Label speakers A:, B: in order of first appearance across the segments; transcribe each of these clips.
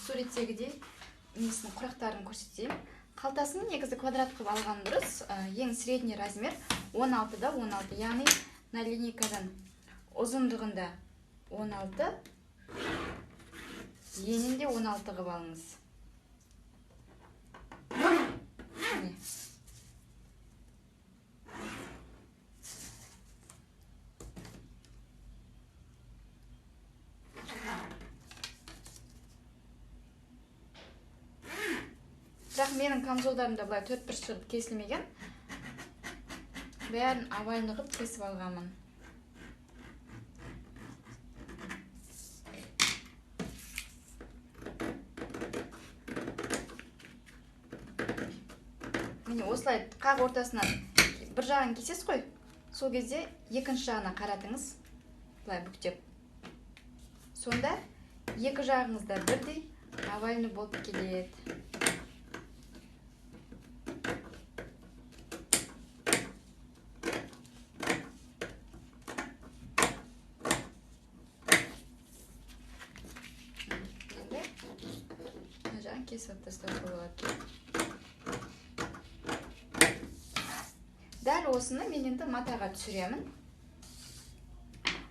A: суреттегідей несінің құрақтарын көрсетейін. Қалтасын негізі квадрат қылып алған дұрыс. Ең средний размер 16-да 16, яғни на линейкадан ұзындығында 16, енінде 16 қылып алыңыз. Бірақ менің камзолдарымда былай 4-1 шығып кесілмеген. Бәрін овальны қылып кесіп алғанмын. Міне осылай қақ ортасынан бір жағын кесесіз қой. Сол кезде екінші жағына қаратыңыз. Былай бүктеп. Сонда екі жағыңызда бірдей овальны болып келеді. Кесіп тастауға болады. Дәл осыны мен енді матаға түсіремін.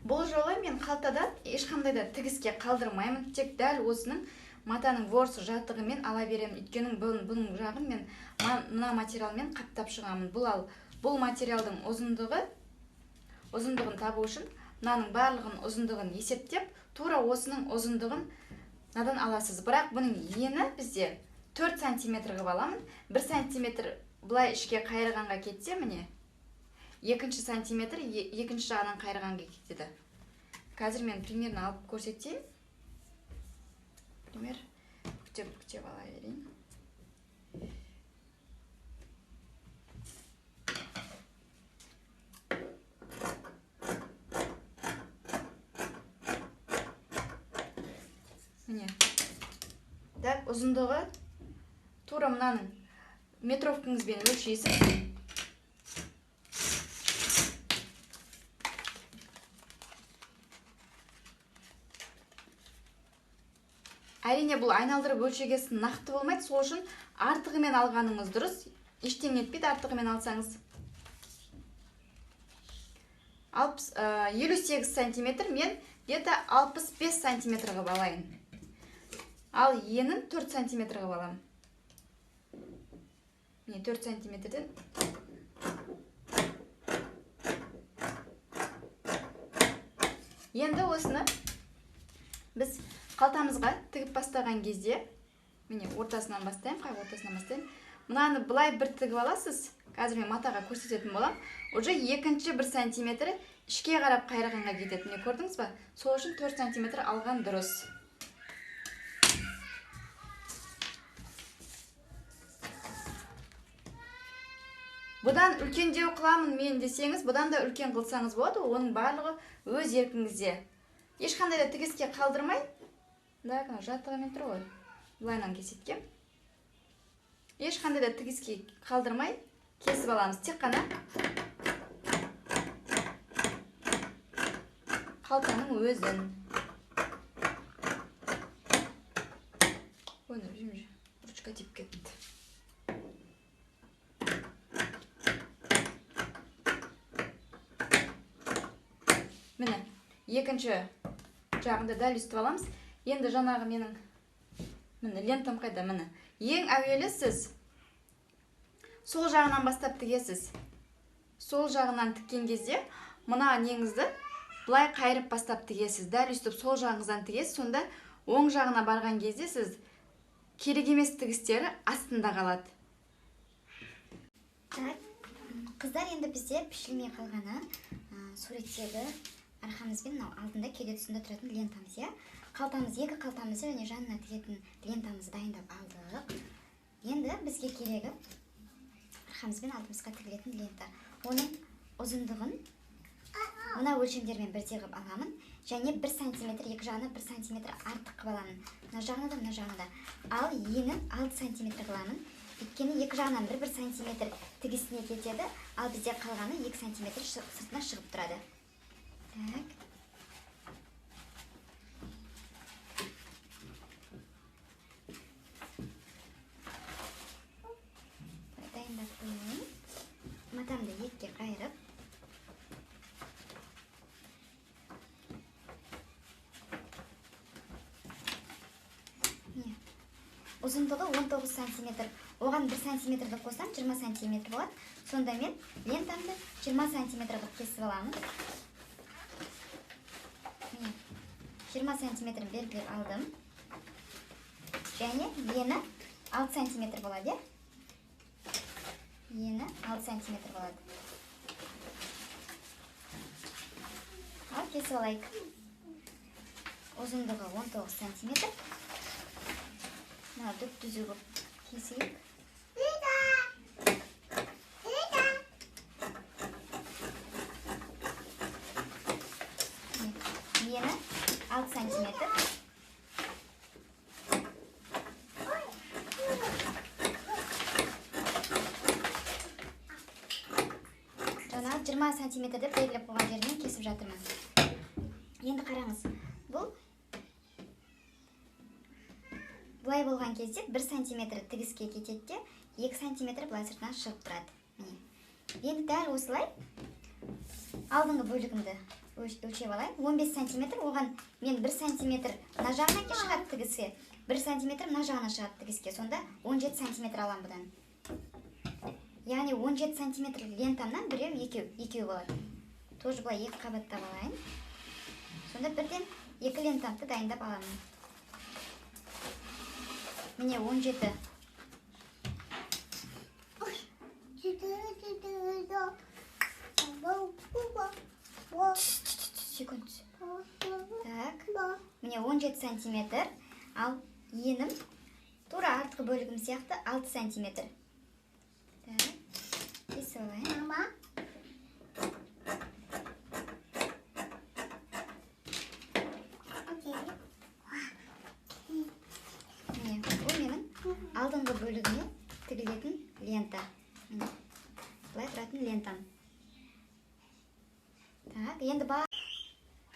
A: Бұл жолы мен қалтада ешқандай да тігіске қалдырмаймын. Тек дәл осының матаның ворс жатығымен ала беремін. Өйткені бұның жағын мен мына материалмен қаптап шығамын. Бұл материалдың ұзындығын табу үшін мынаның барлығын ұзындығын есептеп, тура осының ұзындығын надан аласыз. Бірақ бұның ені бізде 4 сантиметр қылып аламын. 1 сантиметр бұлай ішке қайырғанға кетсе, міне, екінші сантиметр екінші жағынан қайырғанға кетеді. Қазір мен примерно алып көрсетейін. Пример бүктеп ала берейін. Міне, дәл ұзындығы тура мынаның метровкаңызбен өлшейсіз. Әрине бұл айналдырып өлшегесі нақты болмайды, сол үшін артығымен алғаныңыз дұрыс. Ештеңе етпейді, артығымен алсаңыз. 58 сантиметр, мен где-то 65 сантиметр қылып алайын. Ал енін 4 сантиметр қылып аламын. Міне 4 сантиметрден. Енді осыны біз қалтамызға тігіп бастаған кезде, міне ортасынан бастайым, қай ортасынан бастайым. Мынаны былай бір тігіп аласыз. Қазір мен матаға көрсететін болам. Уже екінші 1 сантиметр ішке қарап қайырғанға кетеді. Міне көрдіңіз ба? Сол үшін 4 сантиметр алған дұрыс. Бұдан үлкендеу қыламын мен десеңіз, бұдан да үлкен қылсаңыз болады. Оның барлығы өз еркіңізде. Ешқандай да тігіске қалдырмай, жатығымен тұр ғой. Бұлайнан кесеткем. Ешқандай да тігіске қалдырмай кесіп аламыз. Тек қана қалтаның өзін. Оны ручка тиіп кетті. Міне, екінші жағында дәл үстіп аламыз. Енді жаңағы менің лентам қайда, міне. Ең әуелі сіз сол жағынан бастап тігесіз. Сол жағынан тіккен кезде мына неңізді бұлай қайырып бастап тігесіз. Дәл үстіп сол жағыңыздан тігесіз. Сонда оң жағына барған кезде сіз керек емес тігістері астында қалады.
B: Қыздар, енді бізде пішілмей қалғаны суреттегі арқамызбен алдында кеуде тұсында тұратын лентамыз, қалтамыз, екі қалтамызды және жанына тігетін лентамызды дайындап алдық. Енді бізге керегі арқамызбен алдымызға тігілетін лента. Оның ұзындығын мына өлшемдермен бірдей қылып аламын. Және 1 сантиметр, екі жағына 1 сантиметр артық қылып аламын. Мына жағына да, мына жағына да. Ал енін 6 сантиметр қыламын. Өйткені екі жағынан 1 сантиметр тігісіне кетеді, ал бізде қалғаны 2 сантиметр сыртына шығып тұрады. ұзындығы 19 сантиметр. Оған 1 сантиметрді қосам, 20 сантиметр болады. Сонда мен лентамды 20 сантиметр қылып кесіп аламын. 20 сантиметр белгілеп алдым. Және ені 6 сантиметр болады. Ені 6 сантиметр болады. Ал кесіп алайық. Ұзындығы 19 сантиметр. Мына түп-түзу қылып кесейік. Ені 6 сантиметр. Жаңа 20 сантиметрді белгілеп қойған жерінен кесіп жатырмын. Енді қараңыз. Бұлай болған кезде 1 сантиметр тігіске кетеді, 2 сантиметр бұлай сыртынан шығып тұрады. Енді дәл осылай алдыңғы бөлігімді өлшеп алайын. 15 сантиметр, оған мен 1 сантиметр мына жағына шығады тігіске, 1 сантиметр мына жағына шығады тігіске. Сонда 17 сантиметр алам бұдан. Яғни 17 сантиметр лентамнан біреу екеу болады. Тоже бұлай 2 қабаттап алайын. Сонда бірден 2 лентамды дайындап аламын. Міне 17. Секунд. Так. Міне 17 сантиметр. Ал енім тура артқы бөлігім сияқты 6 сантиметр. Так. Кесіп алайын. Алдыңғы бөлігіне тігілетін лента. Бұлай тұратын лентам. Так, енді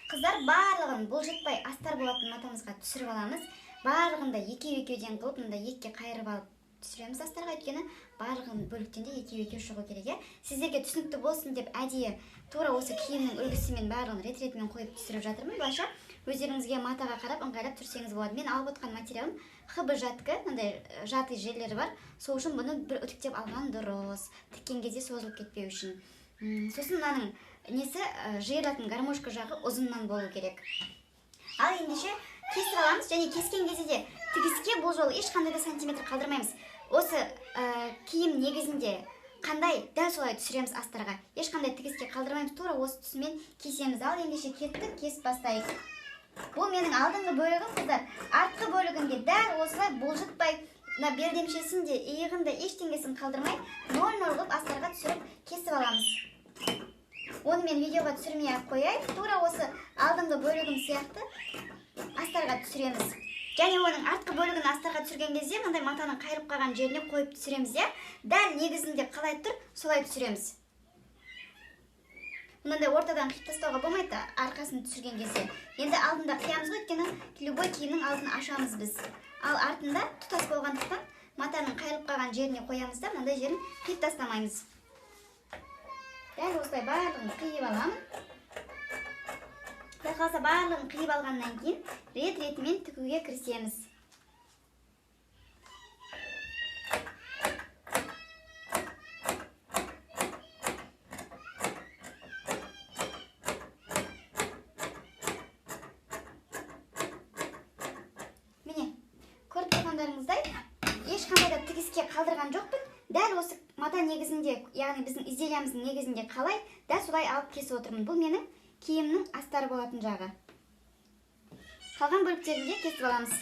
B: қыздар барлығын бұлжытпай астар болатын матамызға түсіріп аламыз. Барлығында екеу-екеуден қылып, мұнда екке қайырып алып түсіреміз астарға, өйткені барлығын бөліктен де екеу-екеу шығу керек. Сіздерге түсінікті болсын деп әдейі тура осы киімнің үлгісімен барлығын рет-ретімен қойып түсіріп жатырмын. Былайша өздеріңізге матаға қарап ыңғайлап түсірсеңіз болады. Мен алып отқан материалым хыбы жатқы, мындай жаты жерлері бар. Сол үшін бұны бір үтіктеп алған дұрыс. Тіккен кезде созылып кетпеу үшін. Сосын мынаның несі жиырылатын гармошка жағы ұзыннан болу керек. Ал ендеше кесіп аламыз, және кескен кезде де тігіске бұл жолы ешқандай да сантиметр қалдырмаймыз. Осы киім негізінде қандай дәл солай түсіреміз астарға. Ешқандай тігіске қалдырмаймыз, тура осы түсімен кесеміз. Ал ендеше кеттік, кесіп бастайық. Бұл менің алдыңғы бөлігім, қыздар. Артқы бөлігінде дәл осылай бұлжытпай, белдемшесін де, иығын да ештеңесін қалдырмай, 0-0 қылып астарға түсіріп кесіп аламыз. Оны мен видеоға түсірмей ақ қояйын. Тура осы алдыңғы бөлігім сияқты астарға түсіреміз. Және оның артқы бөлігін астарға түсірген кезде мындай матаның қайырып қалған жеріне қойып түсіреміз. Дәл негізінде қалай тұр, солай түсіреміз. Мынандай ортадан қиып тастауға болмайды, арқасын түсірген кезде. Енді алдында қиямыз ғой, өйткені любой киімнің алдын ашамыз біз. Ал артында тұтас болғандықтан матаның қайырып қалған жеріне қоямыз да, мындай жерін қиып тастамаймыз. Дәл осылай барлығын қиып аламын. Қалса барлығын қиып алғаннан кейін рет-ретімен тігуге кірісеміз. Ешқандай да тігіске қалдырған жоқпын. Дәл осы мата негізінде, яғни біздің изделиямыздың негізінде қалай, дәл солай алып кесіп отырмын. Бұл менің киімнің астары болатын жағы. Қалған бөліктерінде кесіп аламыз.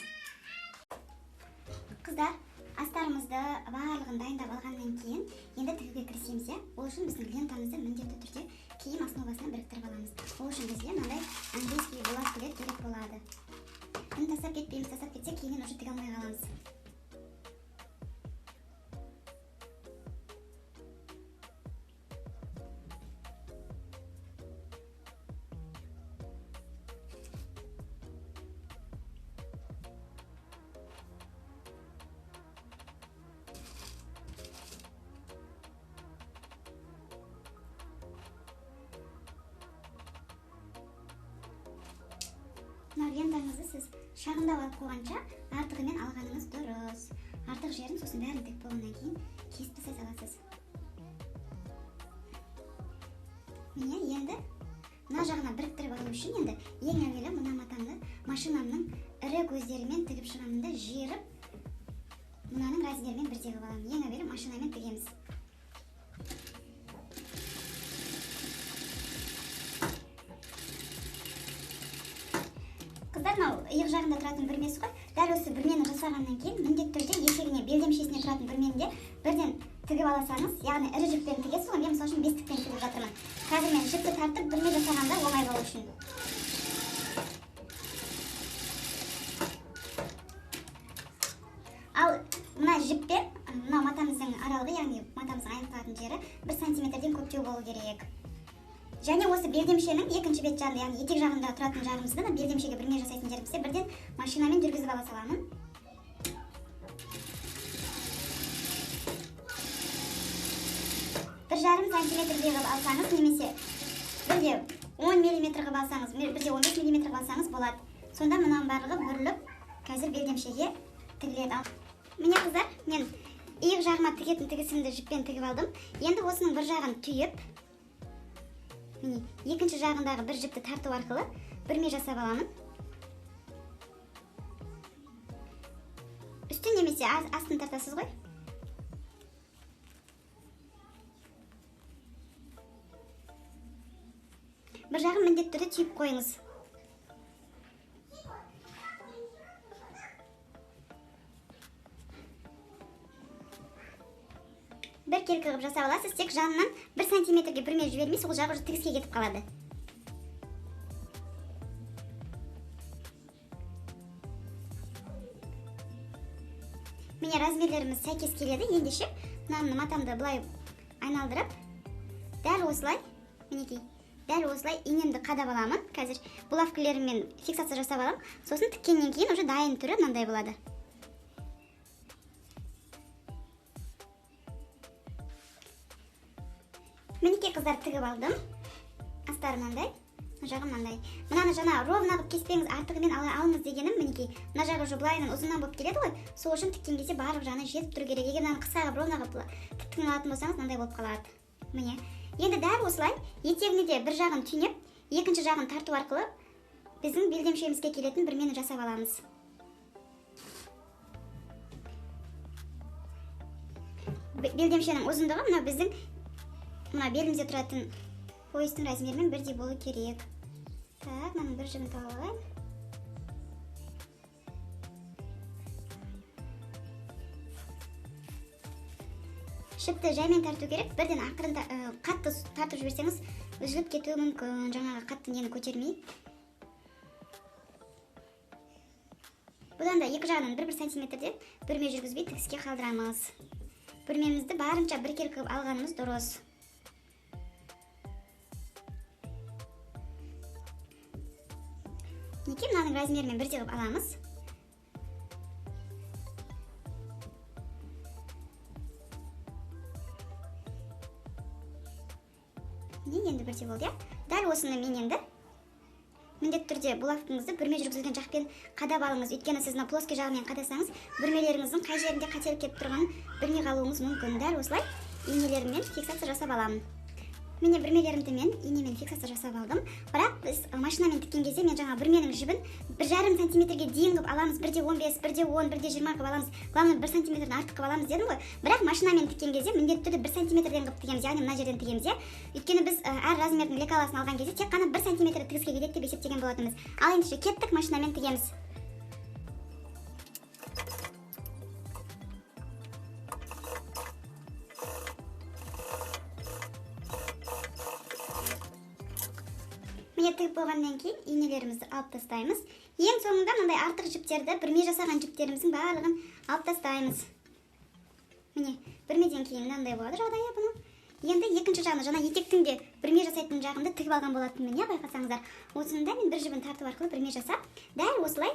B: Қыздар, астарымызды барлығын дайындап алғаннан кейін енді тігуге кірісеміз. Ол үшін біздің лентамызды міндетті түрде киім основасына біріктіріп аламыз. Ол үшін бізге мынандай английский булавкалар керек болады. Бұны тастап кетпейміз, тастап кетсе кейіннен уже тіге алмай қаламыз. Мына лентаңызды сіз шағындап алып қойғанша артығымен алғаныңыз дұрыс. Артық жерін сосын бәрін тігіп болғаннан кейін кесіп тастай саласыз. Міне енді мына жағына біріктіріп алу үшін енді ең әуелі мына матамды машинамның ірі көздерімен тігіп шығамын да жиырып мынаның размерімен бірдей қылып аламын. Ең әуелі машинамен тігеміз. Қыздар, мынау иық жағында тұратын бүрмесі ғой. Дәл осы бүрмені жасағаннан кейін міндетті түрде етегіне, белдемшесіне тұратын бүрмені бірден тігіп аласаңыз, яғни ірі жіппен тігесіз ғой. Мен мысалы үшін бестікпен тігіп жатырмын. Қазір мен жіпті тартып бүрме жасағанда оңай болу үшін. Ал мына жіппен мына матамыздың аралығы, яғни матамыздың аяқталатын жері 1 сантиметрден көптеу болу керек. Және осы белдемшенің екінші бет жағында, яғни етек жағында тұратын жағымызды да белдемшеге бүрме жасайтын жерімізде бірден машинамен жүргізіп ала саламын. Бір жарым сантиметрдей қылып алсаңыз, немесе бірде 10 миллиметр қылып алсаңыз, бірде 15 миллиметр қылып алсаңыз болады. Сонда мынаның барлығы бүріліп, қазір белдемшеге тігіледі. Міне қыздар, мен иық жағыма тігетін тігісімді жіппен тігіп алдым. Енді осының бір жағын түйіп, екінші жағындағы бір жіпті тарту арқылы бүрме жасап аламын. Үстін немесе астын тартасыз ғой. Бір жағын міндетті түрде түйіп қойыңыз. Бір келкі қылып жасап аласыз, тек жанынан 1 сантиметрге бүрме жібермейсіз, ол жағы тігіске кетіп қалады. Міне размерлеріміз сәйкес келеді. Ендеше мынаны матамды былай айналдырып, дәл осылай, мінекей, дәл осылай инемді қадап аламын. Қазір булавкілеріммен фиксация жасап аламын. Сосын тіккеннен кейін уже дайын түрі мынандай болады. Мінекей қыздар, тігіп алдым. Астары мынандай, жағы мынандай. Мынаны жаңа ровно қылып кеспеңіз, артығымен алыңыз дегенім, мінекей, мына жағы уже былайынан ұзыннан болып келеді ғой. Сол үшін тіккен кезде барлық жағына жетіп тұру керек. Егер мынаны қысқа қылып ровно қылып тіктің алатын болсаңыз, мынандай болып қалады. Міне. Енді дәл осылай етегіне де бір жағын түйнеп, екінші жағын тарту арқылы біздің белдемшемізге келетін бүрмені жасап аламыз. Белдемшенің ұзындығы мына біздің мына белімізде тұратын поястың размерімен бірдей болу керек. Так, мынаның бір жібін тауып алайын. Шіпті жаймен тарту керек. Бірден ақырын қатты тартып жіберсеңіз, үзіліп кетуі мүмкін. Жаңағы қатты нені көтермей. Бұдан да екі жағынан 1-1 сантиметрден бүрме жүргізбей тігіске қалдырамыз. Бүрмемізді барынша бір келкі қылып алғанымыз дұрыс. Неке мынаның размерімен бірдей қылып аламыз. Енді бірдей болды, дәл осыны мен енді міндетті түрде булавкаңызды бүрме жүргізілген жақпен қадап алыңыз. Өйткені сіз плоский жағымен қадасаңыз, бүрмелеріңіздің қай жерінде қателік кетіп тұрғанын білмей қалуыңыз мүмкін. Дәл осылай инелермен фиксация жасап аламын. Міне бүрмелерімді мен инемен фиксация жасап алдым. Бірақ біз машинамен тіккен кезде мен жаңа бүрменің жібін 1,5 сантиметрге дейін қылып аламыз. 1,15, 1,10, 1,20 қылып аламыз. Главное 1 сантиметрден артық қылып аламыз дедім ғой. Бірақ машинамен тіккен кезде міндетті түрде 1 сантиметрден қылып тігеміз, яғни мына жерден тігеміз. Өйткені біз әр размердің лекаласын алған кезде тек қана 1 сантиметр тігіске келеді деп есептеген болатынбыз. Ал ендеше кеттік, машинамен тігеміз. Тігіп болғаннан кейін инелерімізді алып тастаймыз. Ең соңында мындай артық жіптерді, бүрме жасаған жіптеріміздің барлығын алып тастаймыз. Міне, бүрмеден кейін мынандай болады жағдайы бұны. Енді екінші жағына, жаңа етектің де бүрме жасайтын жағында тігіп алған болатынмын, байқасаңыздар. Осында мен бір жібін тарту арқылы бүрме жасап, дәл осылай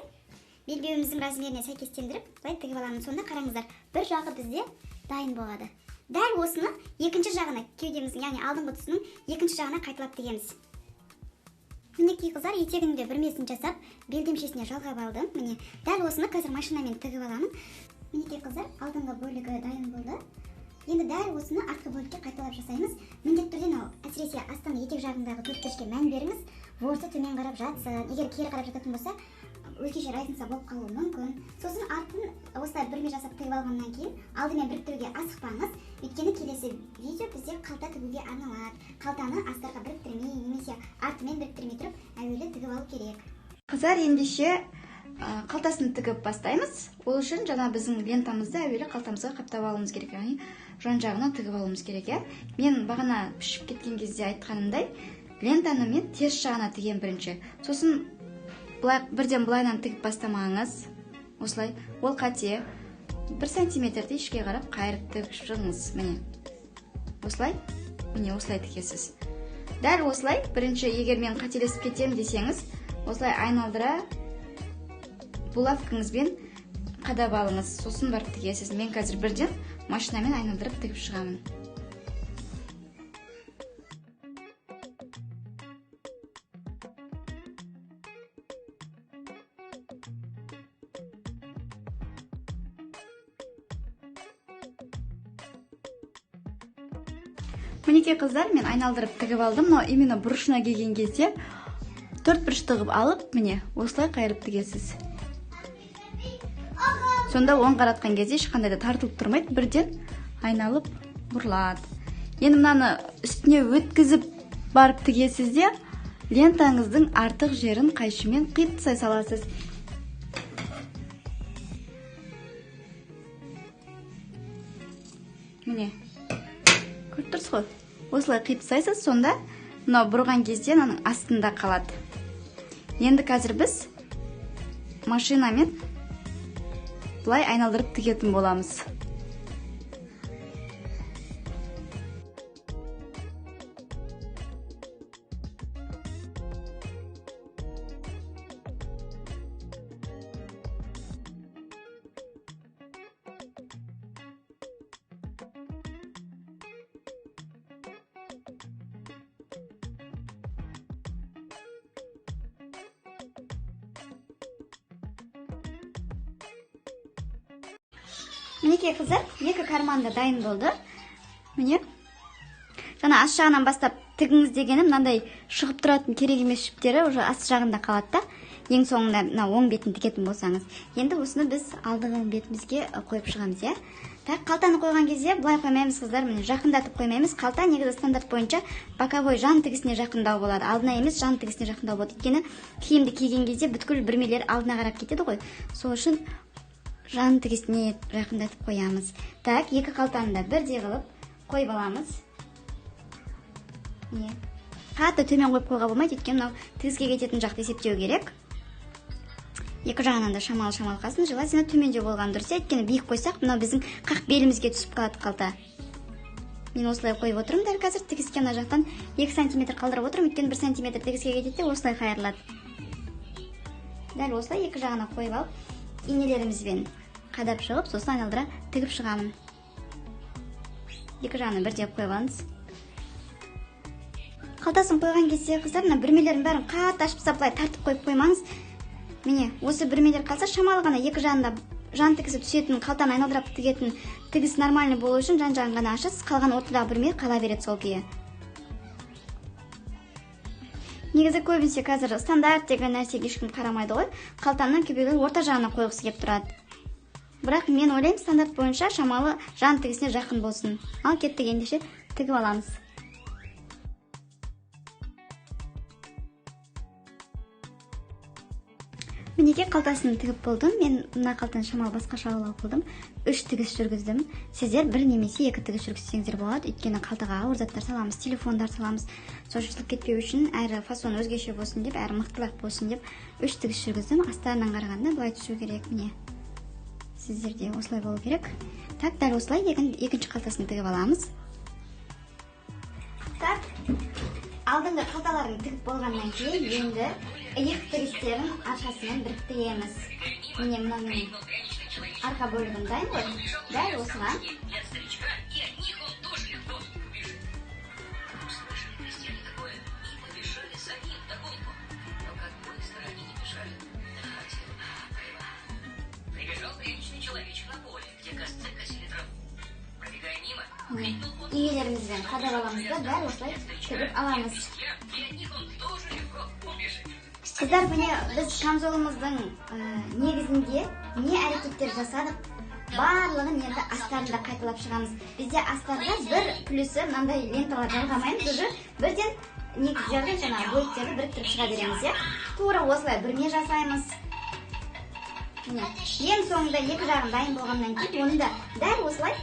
B: белбеуіміздің размеріне сәйкестендіріп, былай тігіп аламын. Сонда қараңыздар, бір жағы бізде дайын болады. Дәл осыны екінші жағына, кеудеміздің, яғни алдыңғы тұсының екінші жағына қайталап тігеміз. Мінекей қыздар, етегінде бүрмесін жасап, белдемшесіне жалғап алдым. Міне, дәл осыны қазір машинамен тігіп аламын. Мінекей қыздар, алдыңғы бөлігі дайын болды. Енді дәл осыны артқы бөлікке қайталап жасаймыз. Міндетті түрде әсіресе астыңғы етек жағындағы төртбұрышқа мән беріңіз. Ворсы төмен қарап жатсын. Егер кері қарап жататын болса, өзгеше райсынса болып қалуы мүмкін. Сосын артын осылай бүрме жасап тігіп алғаннан кейін алдымен біріктіруге асықпаңыз. Өйткені келесі видео бізде қалта тігуге арналады. Қалтаны астарға біріктірмей немесе артымен біріктірмей тұрып, әуелі тігіп алу керек.
A: Қыздар, ендеше қалтасын тігіп бастаймыз. Ол үшін жаңа біздің лентамызды әуелі қалтамызға қаптап алуымыз керек, яғни жан-жағына тігіп алуымыз керек. Мен бағана пішіп кеткен кезде айтқанымдай, лентаны мен теріс жағына тігем бірінші. Сосын бірден былайынан тігіп бастамаңыз. Осылай, ол қате. 1 сантиметрді ішке қарап қайырып тігіп шығыңыз. Міне. Осылай. Міне, осылай тігесіз. Дәл осылай, бірінші егер мен қателесіп кетем десеңіз, осылай айналдыра булавкаңызбен қадап алыңыз. Сосын барып тігесіз. Мен қазір бірден машинамен айналдырып тігіп шығамын. Мінекей қыздар, мен айналдырып тігіп алдым, но именно бұрышына келген кезде төрт бұрыш тығып алып, міне, осылай қайырып тігесіз. Сонда оң қаратқан кезде ешқандай да тартылып тұрмайды, бірден айналып бұрылады. Енді мынаны үстіне өткізіп барып тігесіз де, лентаңыздың артық жерін қайшымен қиыптысай саласыз. Міне, көріп тұрсыз ғой? Осылай қиыптысайсыз, сонда мынау бұрған кезде мынаның астында қалады. Енді қазір біз машинамен былай айналдырып тігетін боламыз.
B: Мінекей қыздар, екі карманда дайын болды. Міне, жаңа ас жағынан бастап тігіңіз дегенім, мынандай шығып тұратын керек емес жіптері уже ас жағында қалады да. Ең соңында оң бетін тігетін болсаңыз. Енді осыны біз алдыңғы бетімізге қойып шығамыз, иә. Так, қалтаны қойған кезде былай қоймаймыз қыздар, міне жақындатып қоймаймыз. Қалта негізі стандарт бойынша боковой жан тігісіне жақындау болады. Алдына емес, жан тігісіне жақындау болады. Өйткені киімді киген кезде бүткіл бүрмелер алдына қарап кетеді ғой. Сол үшін жан тігісіне жақындатып қоямыз. Так, екі қалтаны да бірдей қылып қойып аламыз. Қатты төмен қойып қойға болмайды, өйткені тігіске кететін жақты есептеу керек. Екі жағынан да шамалы қалсын, желательно төменде болған дұрыс. Өйткені биік қойсақ, мынау біздің қақ белімізге түсіп қалады қалта. Мен осылай қойып отырмын, дәл қазір тігіске мына жақтан 2 сантиметр қалдырып отырмын, өйткені 1 сантиметр тігіске кетеді, осылай қайырылады. Дәл осылай екі жағына қойып алып, инелерімізбен қадап шығып, сосын айналдыра тігіп шығамын. Екі жағына бірдей қойып алыңыз. Қалтасын қойған кезде қыздар, мына бүрмелердің бәрін қатты ашып саплай тартып қойып қоймаңыз. Міне, осы бүрмелер қалса шамалы ғана екі жағында жан тігісі түсетін, қалтаны айналдырып тігетін тігіс нормальный болу үшін жан жағын ғана ашасыз, қалған ортадағы бүрме қала береді сол күйі. Негізі көбінесе қазір стандарт деген нәрсеге ешкім қарамайды ғой. Қалтаны көбейлер орта жағына қойғысы келіп тұрады. Бірақ мен ойлаймын, стандарт бойынша шамалы жан тігісіне жақын болсын. Ал кеттік, ендеше тігіп аламыз. Мінекей қалтасын тігіп болдым. Мен мына қалтаны шамалы басқаша аулау қылдым. 3 тігіс жүргіздім. Сіздер 1 немесе 2 тігіс жүргізсеңіздер болады. Өйткені қалтаға ауыр заттар саламыз, телефондар саламыз. Сол жыртылып кетпеу үшін әрі фасон өзгеше болсын деп, әрі мықтылық болсын деп 3 тігіс жүргіздім. Астарынан қарағанда былай түсу керек. Міне. Сіздерде осылай болу керек. Так, дәл осылай екінші қалтасын тігіп аламыз. Так, алдыңғы қалталарын тігіп болғаннан кейін енді иық тігістерін арқасымен біріктіреміз. Міне мынаның арқа бөлігін дайын ғой. Дәл осыған
C: человечек на поле, где косцы косили траву. Пробегая мимо,
B: Иелерімізбен қадап аламыз да дәл осылай тігіп аламыз.
C: и от них он тоже легко убежит.
B: Қыздар, міне біз камзолымыздың негізінде не әрекеттер жасадық, барлығын енді астарында қайталап шығамыз. Бізде астарда бір плюсы мынандай ленталар жалғамаймыз, уже бірден негіздерді жаңа бөліктерді біріктіріп шыға береміз, иә. Тура осылай бірме жасаймыз. Міне, ең соңында екі жағын дайын болғаннан кейін, оны да дәл осылай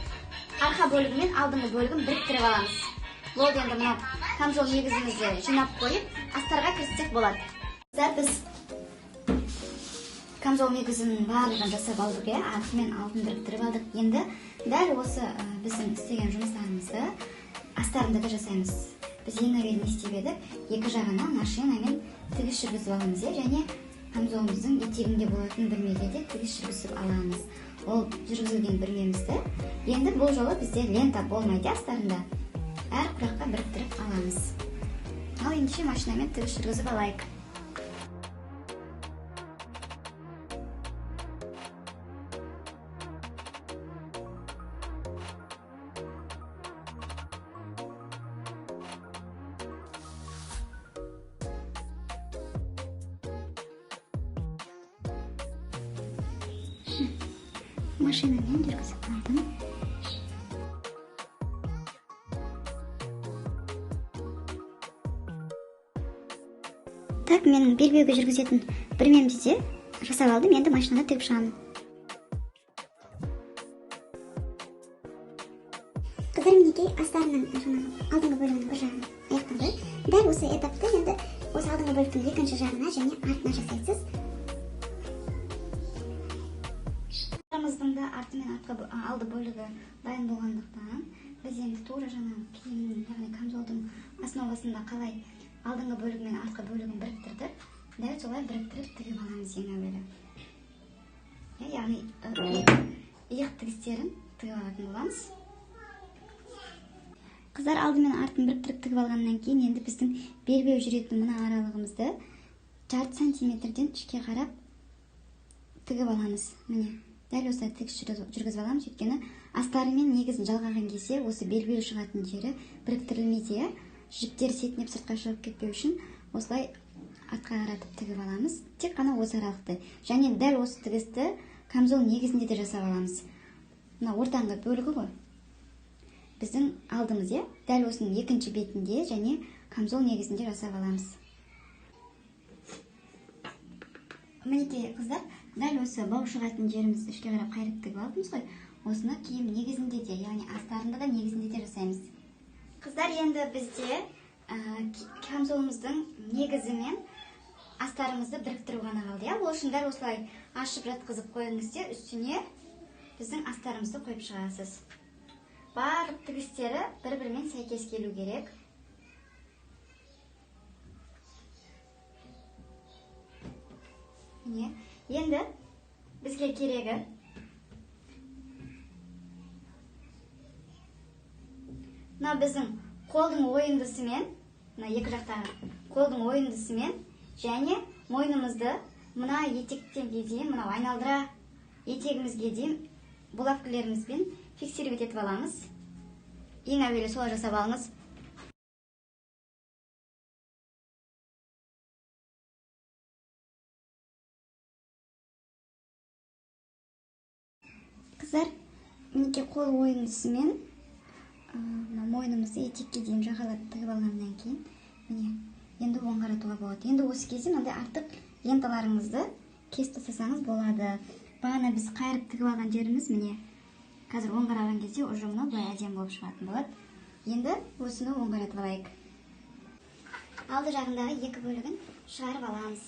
B: арқа бөлігі мен алдыңғы бөлігін біріктіріп аламыз. Болды, енді мынау камзол негізімізді жинап қойып, астарға кіріссек болады. Біз камзол негізінің барлығын жасап алдық, арты мен алдын біріктіріп алдық. Енді дәл осы біздің істеген жұмыстарымызды астарында да жасаймыз. Біз ең әуелі не істеп едік? Екі жағына машинамен тігіс жүргізіп аламыз, және камзолымыздың етегінде болатын бүрмеге де тігіс жүргізіп аламыз. Ол жүргізілген бүрмемізді енді бұл жолы бізде лента болмайды астарында. Әр құраққа біріктіріп аламыз. Ал ендеше машинамен тігіс жүргізіп алайық. Машинамен жүргізіп алдым. Так, мен белбеуге жүргізетін бүрмемді де жасап алдым, енді машинада тігіп шығамын. Қыздар, мінекей астарының алдыңғы бөлігінің бір жағын аяқталды. Дәл осы этапта енді осы алдыңғы бөліктің екінші жағына және артына жасайсыз. Астарымыздың да арты мен алды бөлігі дайын болғандықтан, біз енді тура жаңа киімнің, яғни камзолдың основасында қалай алдыңғы бөлігі мен артқы бөлігін біріктірдік, дәл солай біріктіріп тігіп аламыз ең әуелі. Яғни иық тігістерін тігіп алатын боламыз. Қыздар, алды мен артын біріктіріп тігіп алғаннан кейін, енді біздің белбеу жүретін мына аралығымызды жарты сантиметрден ішке қарап тігіп аламыз. Міне, дәл осылай тігіс жүргізіп аламыз, өйткені астары мен негізін жалғаған кезде осы белбеу шығатын жері біріктірілмейді, жіптері сетінеп сыртқа шығып кетпеу үшін осылай артқа қаратып тігіп аламыз. Тек қана осы аралықты. Және дәл осы тігісті камзол негізінде де жасап аламыз. Мына ортаңғы бөлігі ғой. Біздің алдымыз, дәл осының екінші бетінде және камзол негізінде жасап аламыз. Мінекей қыздар, дәл осы бау шығатын жерімізді ішке қарап қайырып тігіп алдымыз ғой. Осыны киім негізінде де, яғни астарында да негізінде де жасаймыз. Қыздар, енді бізде камзолымыздың негізі мен астарымызды біріктіру ғана қалды. Ол үшін дәл осылай ашып жатқызып қойыңыз де, үстіне біздің астарымызды қойып шығасыз. Барлық тігістері бір-бірімен сәйкес келу керек. Енді бізге керегі мына біздің қолдың ойындысымен, мына екі жақтағы қолдың ойындысымен және мойнымызды мына етектерге дейін, мына айналдыра етегімізге дейін булавкілерімізбен фиксировать етіп аламыз. Ең әуелі солай жасап алыңыз. Қыздар, мінекей қол ойындысымен мойнымызды етекке дейін жағалап тігіп алғаннан кейін, міне, енді оң қаратуға болады. Енді осы кезде мынандай артық ленталарыңызды кесіп тастасаңыз болады. Бағана біз қайырып тігіп алған жеріміз, міне, қазір оң қараған кезде уже мынау былай әдемі болып шығатын болады. Енді осыны оң қаратып алайық. Алды жағындағы екі бөлігін шығарып аламыз.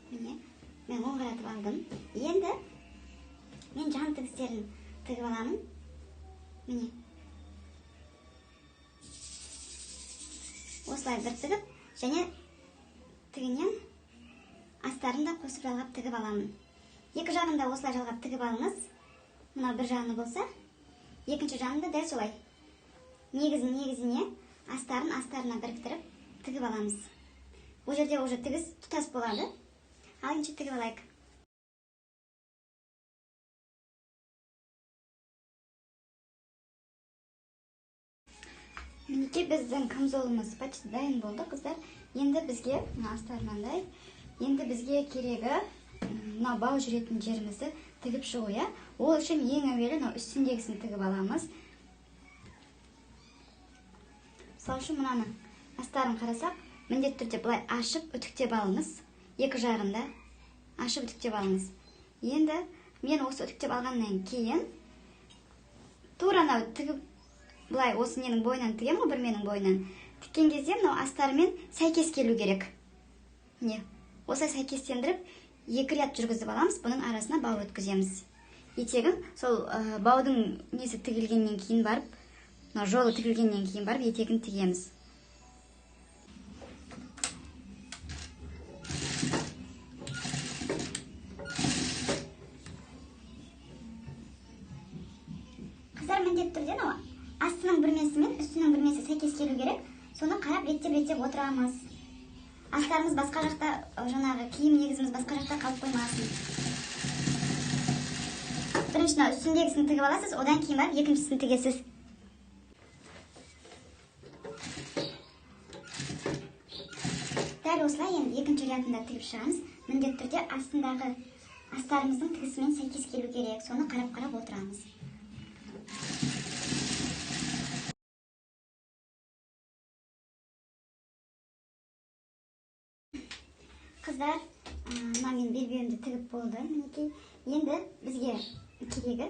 B: Міне, мен оң қаратып алдым. Енді мен жан тігістерін тігіп аламын. Міне. Осылай бір тігіп, және тігінен астарын да қосып жалғап тігіп аламын. Екі жағында осылай жалғап тігіп алыңыз. Мына бір жағыны болса, екінші жағында дәл солай. негізіне астарына біріктіріп тігіп аламыз. Бұл жерде уже тігіс тұтас болады. Ал енді тігіп алайық. Мінекей біздің камзолымыз почти дайын болды, қыздар. Енді бізге астарынандай, енді бізге керегі мына бау жүретін жерімізді тігіп шығу, я. Ол үшін ең әуелі үстіндегісін тігіп аламыз. Сол үшін мынаны астарын қарасақ, міндетті түрде былай ашып үтіктеп алыңыз. Екі жағында ашып үтіктеп алыңыз. Енді мен осы үтіктеп алғаннан кейін тура тігіп былай осы ненің бойынан тігем ғой, бір менің бойынан. Тіккен кезде мынау астарымен сәйкес келу керек. Не? Осылай сәйкестендіріп, екі ряд жүргізіп аламыз, бұның арасына бау өткіземіз. Етегін сол баудың несі тігілгеннен кейін барып, жолы тігілгеннен кейін барып етегін тігеміз. Қыздар міндетті түрде астының бүрмесі мен үстінің бүрмесі сәйкес келу керек. Соны қарап реттеп отырамыз. Астарымыз басқа жақта, жаңағы киім негізіміз басқа жақта қалып қоймасын. Біріншісін үстіндегісін тігіп аласыз, одан кейін барып екіншісін тігесіз. Дәл осылай енді екінші рядында тігіп шығамыз. Міндетті түрде астындағы астарымыздың тігісімен сәйкес келу керек. Соны қарап отырамыз. Қыздар, мен белбеуімді тігіп болды. Мінекей, енді бізге керегі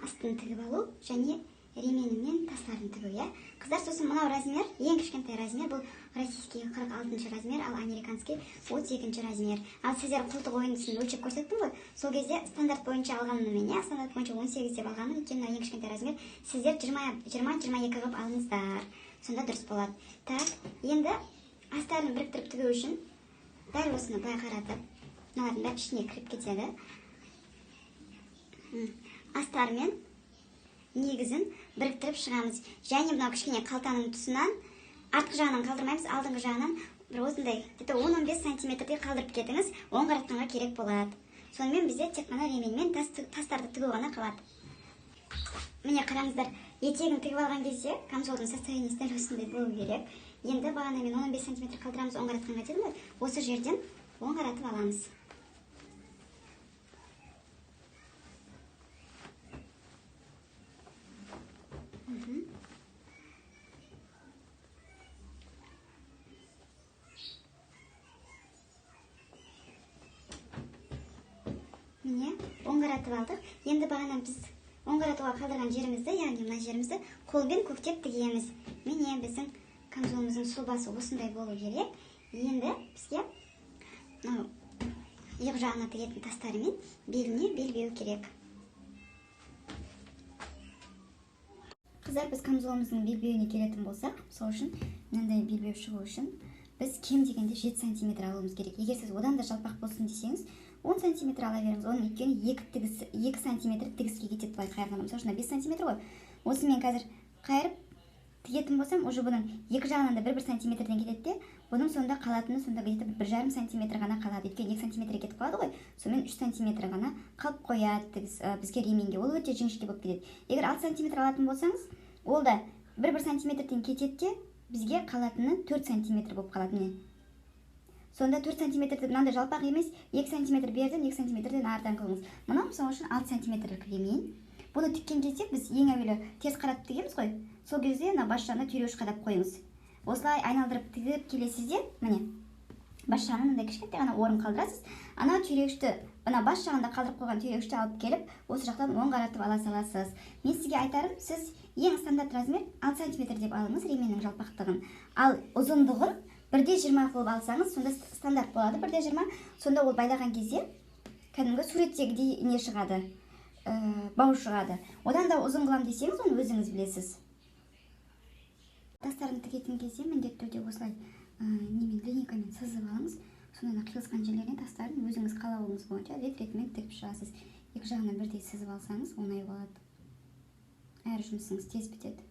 B: астын тігіп алу және ремені мен тастарын тігу, я. Қыздар, сосын мынау размер, ең кішкентай размер, бұл российский 46 размер, ал американский 32 размер. Ал сіздер қолтық ойынысын өлшеп көрсеттім ғой, сол кезде стандарт бойынша алғанмын мен, я, стандарт бойынша 18 деп алғанмын, екен ең кішкентай размер, сіздер 20-22 қылып алыңыздар. Сонда дұрыс болады. Так, енді астарын біріктіріп тігу үшін дәл осыны былай қаратып, мыналардың бәрі ішіне кіріп кетеді. Астармен негізін біріктіріп шығамыз. Және мынау кішкене қалтаның тұсынан артқы жағынан қалдырмаймыз, алдыңғы жағынан бір осындай 10-15 сантиметрдей қалдырып кетіңіз, оң қаратқанға керек болады. Сонымен бізде тек қана ременмен тастарды тігу ғана қалады. Міне қараңыздар, етегін тігіп алған кезде камзолдың состояниесі дәл осындай болу керек. Енді бағана мен 15 сантиметр қалдырамыз, оң қаратқанға дедім ғой, осы жерден оң қаратып аламыз. Міне, оң қаратып алдық. Енді бағана біз оң қаратуға қалдырған жерімізді, яғни мына жерімізді қолмен көктеп тігеміз. Міне, біздің камзолымыздың сұлбасы осындай болу керек. Енді бізге иық жағына тігетін тастарымен беліне белбеу керек. Қыздар, біз камзолымыздың белбеуіне келетін болсақ, сол үшін мынандай белбеу шығу үшін біз кем дегенде 7 сантиметр алуымыз керек. Егер сіз одан да жалпақ болсын десеңіз, 10 сантиметр ала беріңіз. Оның өйткені 2 сантиметр тігіске кетеді былай қайырғанда. Мысалы үшін 5 сантиметр ғой. Осы мен қазір қайырып тігетін болсам, уже бұның екі жағынан да 1-1 сантиметрден кетеді де, бұның сонда қалатыны сонда где-то 1,5 сантиметр ғана қалады. Өйткені 2 сантиметрге кетіп қалады ғой. Сонымен 3 сантиметр ғана қалып қояды бізге ременге. Ол өте жіңішке болып кетеді. Егер 6 сантиметр алатын болсаңыз, ол да 1-1 сантиметрден кетеді де, бізге қалатыны 4 сантиметр болып қалады. Сонда 4 сантиметрді мынандай жалпақ емес, 2 сантиметр берден, 2 сантиметрден артан қылыңыз. Мына мысалы үшін 6 сантиметрлік ремень. Бұны тіккен кезде біз ең әуелі теріс қаратып тігеміз ғой. Сол кезде бас жағына түйреуіш қадап қойыңыз. Осылай айналдырып тігіп келесіз де, міне, бас жағына мындай кішкентай ғана орын қалдырасыз. Ана түйреуішті, бас жағында қалдырып қойған түйреуішті алып келіп, осы жақтан оң қаратып ала саласыз. Мен сізге айтарым, сіз ең стандарт размер 6 сантиметр деп алыңыз ременнің жалпақтығын. Ал ұзындығын 1,20 қылып алсаңыз, сонда стандарт болады 1,20. Сонда ол байлаған кезде кәдімгі суреттегідей не шығады, бау шығады. Одан да ұзын қылам десеңіз, оны өзіңіз білесіз. Тастарын тігетін кезде міндетті түрде осылай линейкамен сызып алыңыз. Сонда қиылысқан жерлеріне тастарын өзіңіз қалауыңыз бойынша рет-ретімен тігіп шығасыз. Екі жағынан бірдей сызып алсаңыз, оңай болады. Әр жұмысыңыз тез бітеді.